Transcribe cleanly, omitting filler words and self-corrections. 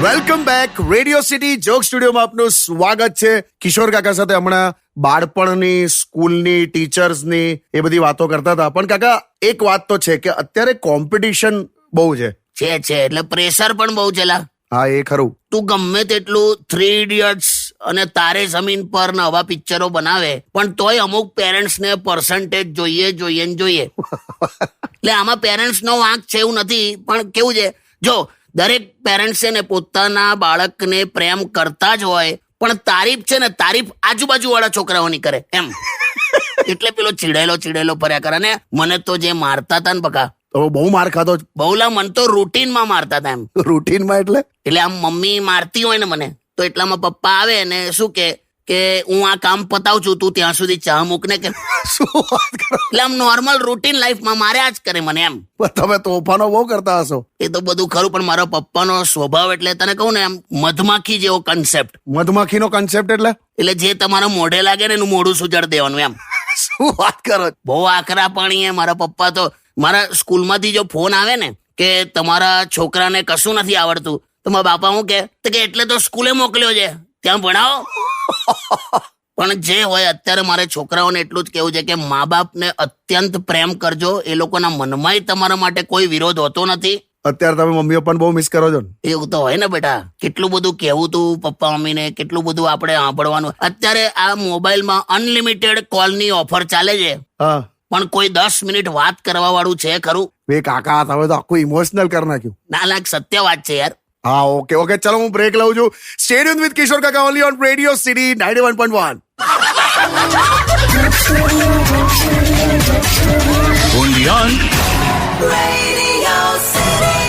Welcome back. Radio city joke સ્ટુડિયોમાં આપનું સ્વાગત છે. કિશોર કાકા સાથે હમણાં બાળપણની, સ્કૂલની, ટીચર્સની એ બધી વાતો કરતા હતા. પણ કાકા, એક વાત તો છે કે અત્યારે કોમ્પિટિશન બહુ છે. એટલે પ્રેશર પણ બહુ છે લા. હા, એ ખરું. તું ગમે તેટલું 3 ઇડિયટ્સ અને તારે જમીન પર નવા પિક્ચરો બનાવે, પણ તોય અમુક પેરેન્ટ્સ ને પર્સન્ટેજ જોઈએ. એટલે આમાં પેરેન્ટ્સ નો વાંક છે એવું નથી, પણ કેવું છે, જો દરેક પેરેન્ટ્સ છે ને પોતાના બાળકને પ્રેમ કરતા જ હોય, પણ તારીફ છે ને તારીફ આજુબાજુ વાળા છોકરાઓની કરે એમ. એટલે પેલો ચીડેલો ફર્યા કરે. ને મને તો જે મારતા હતા ને બકા, તો બહુ માર ખાધો. બહુલા મન તો રૂટીનમાં મારતા હતા એમ. રૂટીનમાં એટલે આમ મમ્મી મારતી હોય ને મને, તો એટલામાં પપ્પા આવે ને શું કે હું આ કામ પતાવું છું, તું ત્યાં સુધી ચા મૂક ને. કે શું વાત કરો? એટલે આમ નોર્મલ રૂટીન લાઈફમાં માર્યા જ કરે મને એમ. તમે તોફાનો બહુ કરતા હશો. એ તો બધું ખરું, પણ મારો પપ્પાનો સ્વભાવ એટલે તને કહું ને, આમ મધમાખી જેવો કન્સેપ્ટ. મધમાખીનો કન્સેપ્ટ એટલે જે તમારા મોઢે લાગે ને એનું મોઢું સુજાડ દેવાનું એમ. શું વાત કરો? બહુ આકરા પાણી એ મારા પપ્પા તો. મારા સ્કૂલમાંથી જો ફોન આવે ને કે તમારા છોકરાને કશું નથી આવડતું, તો મારા બાપા હું કે એટલે તો સ્કૂલે મોકલ્યો છે, ત્યાં ભણાવો. પણ જે હોય, અત્યારે મારે છોકરાઓને એટલું જ કેવું છે કે મા બાપને અત્યંત પ્રેમ કરજો. એ લોકોના મનમાંય તમારા માટે કોઈ વિરોધ હોતો નથી. અત્યારે તમે મમ્મી પપ્પાને બહુ મિસ કરો છો ને? એવું તો હોય ને બેટા. કેટલું બધું કહેવું તું પપ્પા મમ્મીને, કેટલું બધું આપણે સાંભળવાનું. અત્યારે આ મોબાઈલમાં અનલિમિટેડ કોલની ઓફર ચાલે છે, પણ કોઈ 10 મિનિટ વાત કરવા વાળું છે ખરું? બે કાકા, તમે તો આખું ઇમોશનલ કરી નાખ્યું. ના લાગ, સત્ય વાત છે યાર. હા, ઓકે, ચલો હું બ્રેક લઉં છું. સ્ટે ટ્યુન્ડ વિથ કિશોર કાકા only on radio city 91.1. Only on Radio City.